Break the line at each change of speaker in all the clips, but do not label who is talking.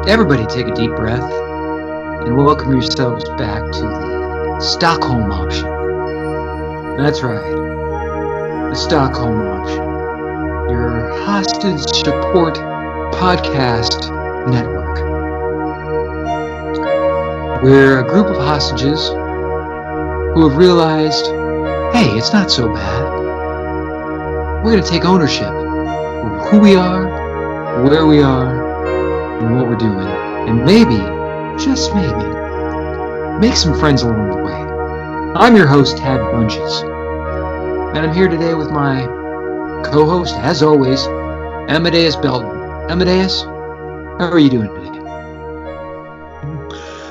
Everybody take a deep breath and welcome yourselves back to the Stockholm Option. That's right, the Stockholm Option, your hostage support podcast network. We're a group of hostages who have realized, hey, it's not so bad. We're going to take ownership of who we are, where we are, and what we're doing. And maybe, just maybe, make some friends along the way. I'm your host, Tad Bunches. And I'm here today with my co-host, as always, Amadeus Belton. Amadeus, how are you doing today?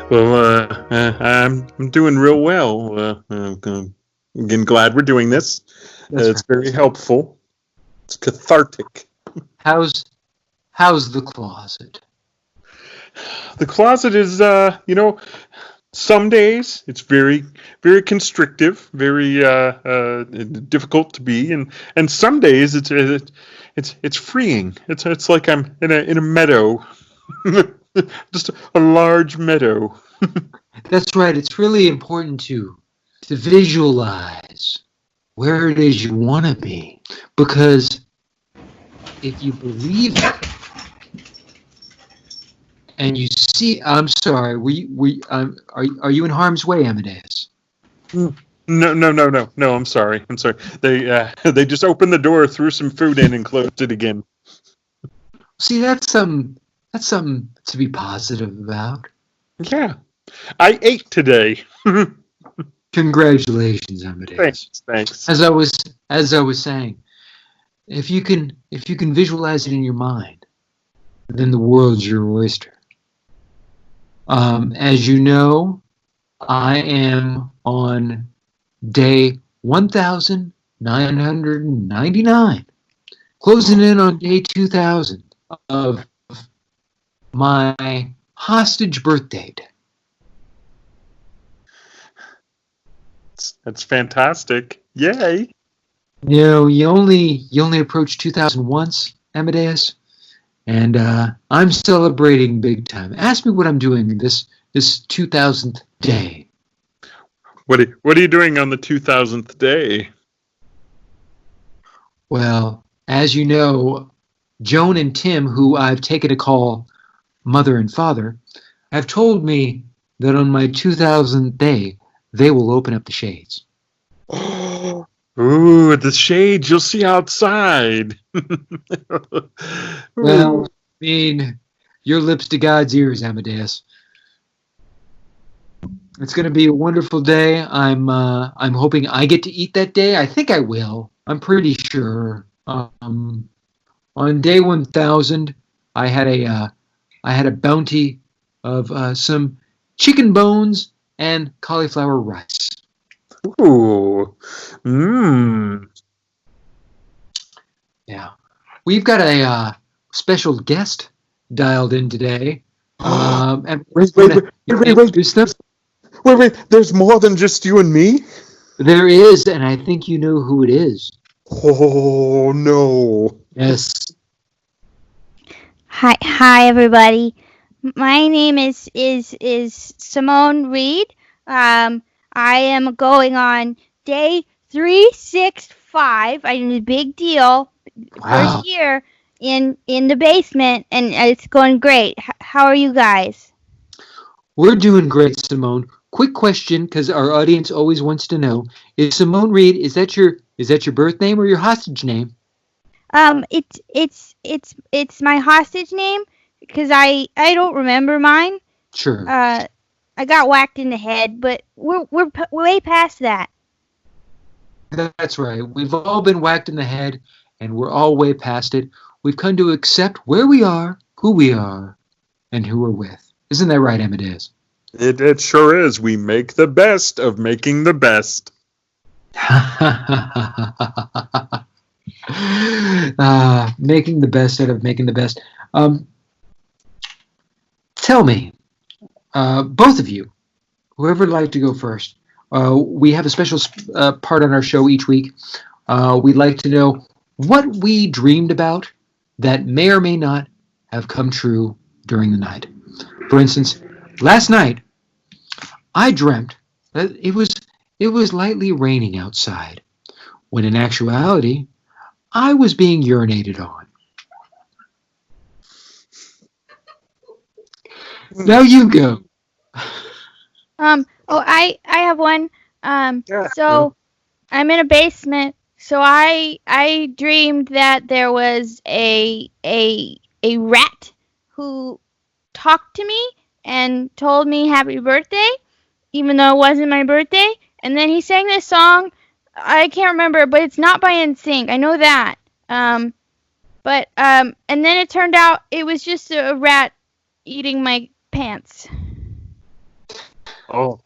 Well, I'm doing real well. Again, glad we're doing this. It's very helpful. It's cathartic.
How's the closet?
The closet is, some days it's very, very constrictive, very difficult to be, and some days it's freeing. It's like I'm in a meadow, just a large meadow.
That's right. It's really important to visualize where it is you want to be, because if you believe it and you see, I'm sorry, are you in harm's way, Amadeus?
No. I'm sorry. They just opened the door, threw some food in, and closed it again.
See, that's something to be positive about.
Yeah, I ate today.
Congratulations, Amadeus.
Thanks.
As I was saying, if you can visualize it in your mind, then the world's your oyster. As you know, I am on day 1,999, closing in on day 2,000 of my hostage birth date.
That's fantastic. Yay.
You only approach 2,000 once, Amadeus. And I'm celebrating big time. Ask me what I'm doing this 2,000th day.
What are you doing on the 2,000th day?
Well, as you know, Joan and Tim, who I've taken to call mother and father, have told me that on my 2,000th day, they will open up the shades.
Ooh, the shades you'll see outside.
Well, I mean, your lips to God's ears, Amadeus. It's going to be a wonderful day. I'm hoping I get to eat that day. I think I will. I'm pretty sure. On day 1,000, I had a bounty of some chicken bones and cauliflower rice.
Ooh.
Yeah. We've got a special guest dialed in today. And
Wait. There's more than just you and me?
There is, and I think you know who it is.
Oh, no.
Yes.
Hi, everybody. My name is Simone Reed. I am going on day 365. I'm a big deal.
Wow.
First year in the basement, and it's going great. How are you guys?
We're doing great, Simone. Quick question, because our audience always wants to know: is Simone Reed? Is that your birth name or your hostage name?
It's my hostage name because I don't remember mine.
Sure.
I got whacked in the head, but we're way past that.
That's right. We've all been whacked in the head, and we're all way past it. We've come to accept where we are, who we are, and who we're with. Isn't that right, Amadeus?
It sure is. We make the best of making the best.
Making the best out of making the best. Tell me, both of you, whoever would like to go first, we have a special part on our show each week. We'd like to know what we dreamed about that may or may not have come true during the night. For instance, last night I dreamt that it was lightly raining outside, when in actuality I was being urinated on. Now you go.
I have one.
Yeah.
So I'm in a basement. So I dreamed that there was a rat who talked to me and told me happy birthday, even though it wasn't my birthday. And then he sang this song. I can't remember, but it's not by NSYNC. I know that. And then it turned out it was just a rat eating my pants.
Oh,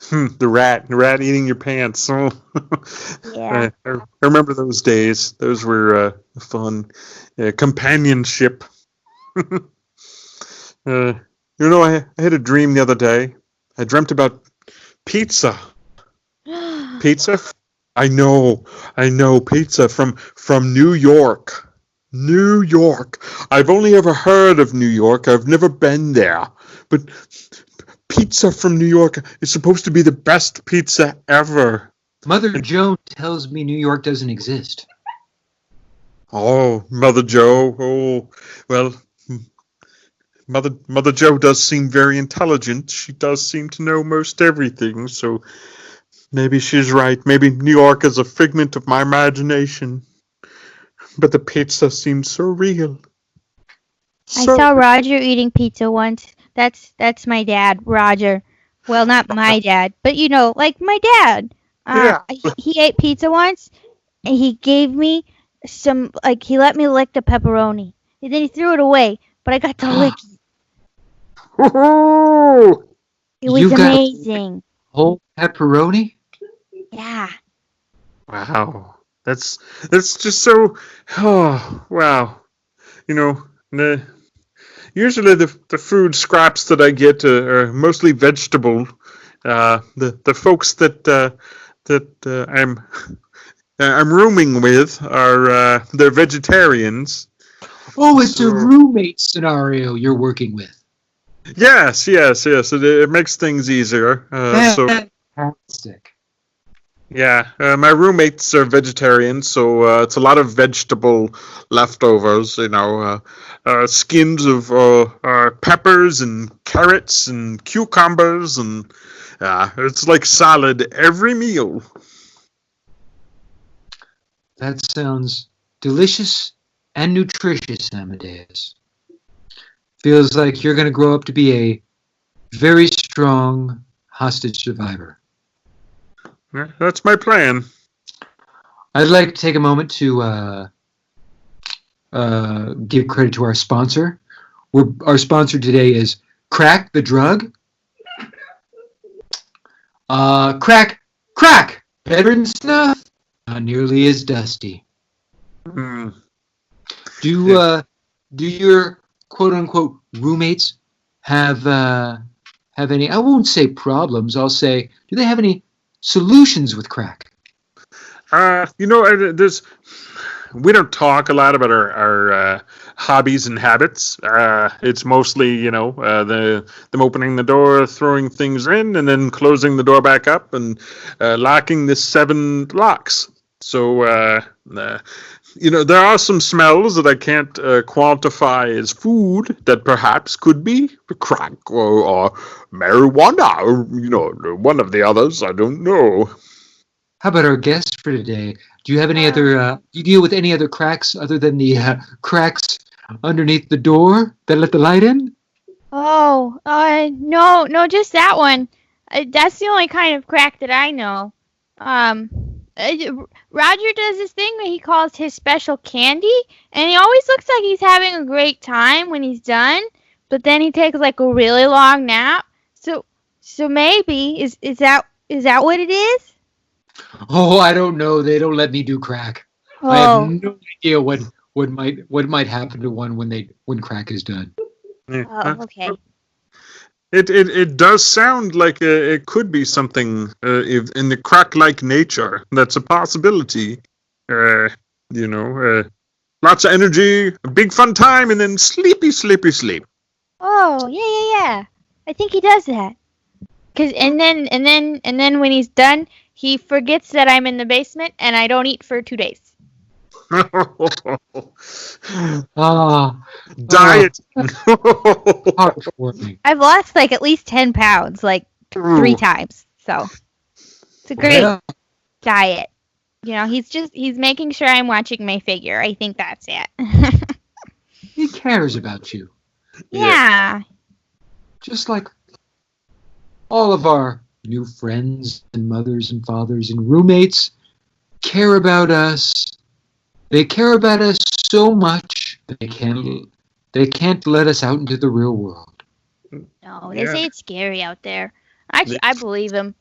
the rat eating your pants. Oh.
Yeah.
I remember those days. Those were fun. Companionship. I had a dream the other day. I dreamt about pizza. Pizza? I know, pizza from New York. New York. I've only ever heard of New York. I've never been there. But pizza from New York is supposed to be the best pizza ever.
Mother Joan tells me New York doesn't exist.
Oh, Mother Joe. Oh, well, Mother Joe does seem very intelligent. She does seem to know most everything, so maybe she's right. Maybe New York is a figment of my imagination. But the pizza seems so real.
I saw Roger eating pizza once. That's my dad, Roger. Well, not my dad, but like my dad.
Yeah.
He ate pizza once, and he gave me some, he let me lick the pepperoni. And then he threw it away, but I got to lick it.
Oh,
It was amazing.
Whole pepperoni?
Yeah.
wow. That's just so. Oh, wow. Usually the food scraps that I get are mostly vegetable. The folks that I'm rooming with are they're vegetarians.
Oh, it's a roommate scenario you're working with.
Yes. It makes things easier.
Fantastic.
Yeah, my roommates are vegetarians, so it's a lot of vegetable leftovers. Skins of peppers and carrots and cucumbers, and it's like salad every meal.
That sounds delicious and nutritious, Amadeus. Feels like you're going to grow up to be a very strong hostage survivor.
Yeah, that's my plan.
I'd like to take a moment to give credit to our sponsor. Our sponsor today is Crack the Drug. Crack, better than snuff, not nearly as dusty.
Mm.
Do your quote unquote roommates have any? I won't say problems. I'll say, do they have any solutions with crack?
We don't talk a lot about our hobbies and habits. It's mostly, them opening the door, throwing things in, and then closing the door back up and locking the 7 locks. So, there are some smells that I can't quantify as food that perhaps could be crack or marijuana, or, one of the others. I don't know.
How about our guest for today? Do you have any other? Do you deal with any other cracks other than the cracks underneath the door that let the light in?
Oh, no, just that one. That's the only kind of crack that I know. Roger does this thing that he calls his special candy, and he always looks like he's having a great time when he's done, but then he takes like a really long nap. So maybe is that what it is?
Oh, I don't know. They don't let me do crack.
Oh.
I have no idea what might happen to one when crack is done.
Yeah.
Oh, okay.
It does sound like it could be something in the crack-like nature. That's a possibility. Lots of energy, a big fun time, and then sleep.
Oh, yeah. I think he does that. And then when he's done, he forgets that I'm in the basement and I don't eat for 2 days.
Ah,
Diet.
heartwarming.
I've lost like at least 10 pounds, like 3 times. So it's a great
Well,
diet.
You know, he's making sure I'm watching my figure. I think that's it.
he cares about you,
Yeah.
just like all of our new friends and mothers and fathers and roommates care about us. They care about us so much they can't let us out into the real world.
No, they
Yeah.
say it's scary out there. Actually, I believe him.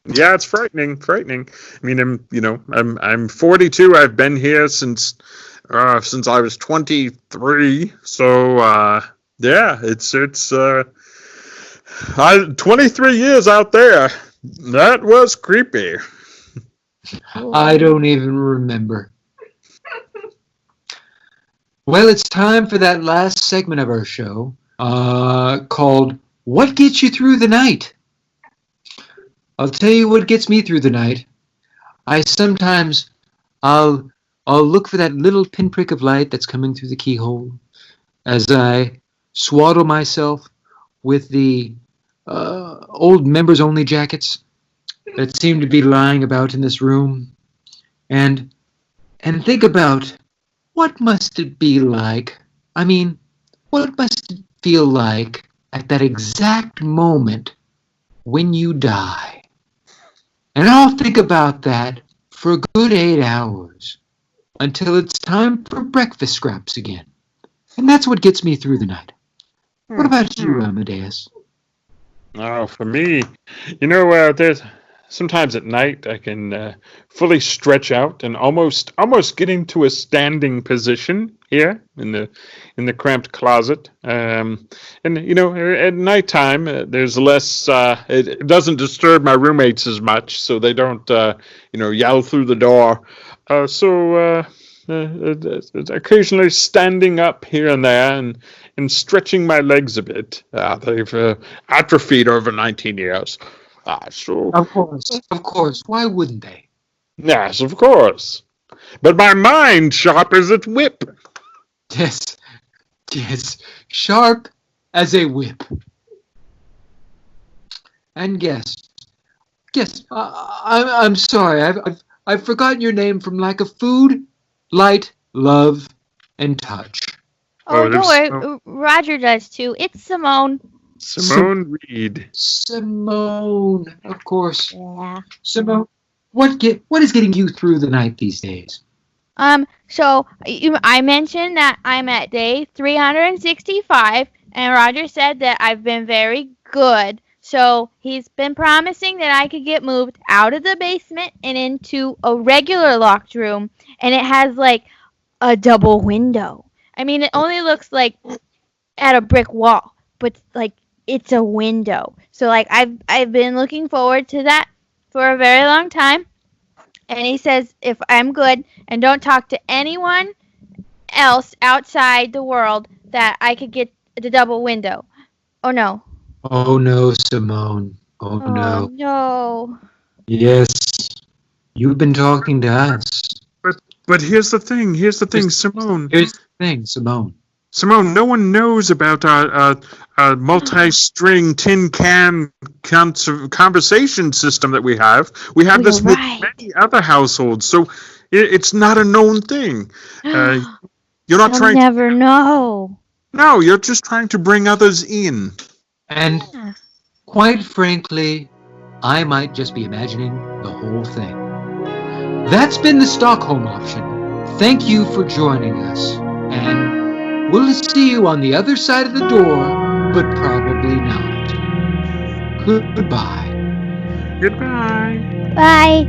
Yeah, it's frightening. I mean, I'm 42. I've been here since I was 23. So yeah, it's 23 years out there. That was creepy.
I don't even remember. Well, it's time for that last segment of our show, called What Gets You Through the Night? I'll tell you what gets me through the night. I'll look for that little pinprick of light that's coming through the keyhole as I swaddle myself with the old members-only jackets that seem to be lying about in this room, and think about what must it be like. I mean, what must it feel like at that exact moment when you die? And I'll think about that for a good 8 hours until it's time for breakfast scraps again. And that's what gets me through the night. What about you, Amadeus?
Oh, for me, there's sometimes at night I can fully stretch out and almost get into a standing position here in the cramped closet. And at nighttime there's less. It doesn't disturb my roommates as much, so they don't yell through the door. So occasionally standing up here and there and stretching my legs a bit. They've atrophied over 19 years.
Of course. Why wouldn't they?
Yes, of course. But my mind sharp as a whip.
Yes, sharp as a whip. And guess, I'm sorry, I've forgotten your name from lack of food, light, love, and touch.
Oh, don't worry. Roger does too. It's Simone.
Simone Reed.
Simone, of course.
Yeah.
Simone, what is getting you through the night these days?
So I mentioned that I'm at day 365, and Roger said that I've been very good. So he's been promising that I could get moved out of the basement and into a regular locked room, and it has like a double window. I mean, it only looks like at a brick wall, but like it's a window. So like I've been looking forward to that for a very long time. And he says if I'm good and don't talk to anyone else outside the world, that I could get the double window. Oh no.
Oh no, Simone. Oh no.
No.
Yes. You've been talking to us.
But here's the thing, Simone.
Here's the thing, Simone.
Simone, no one knows about our multi-string tin can conversation system that we have. We have this with many other households, so it's not a known thing. You're not trying.
I'll never know.
No, you're just trying to bring others in.
And quite frankly, I might just be imagining the whole thing. That's been the Stockholm option. Thank you for joining us, and we'll see you on the other side of the door, but probably not. Goodbye.
Goodbye.
Bye.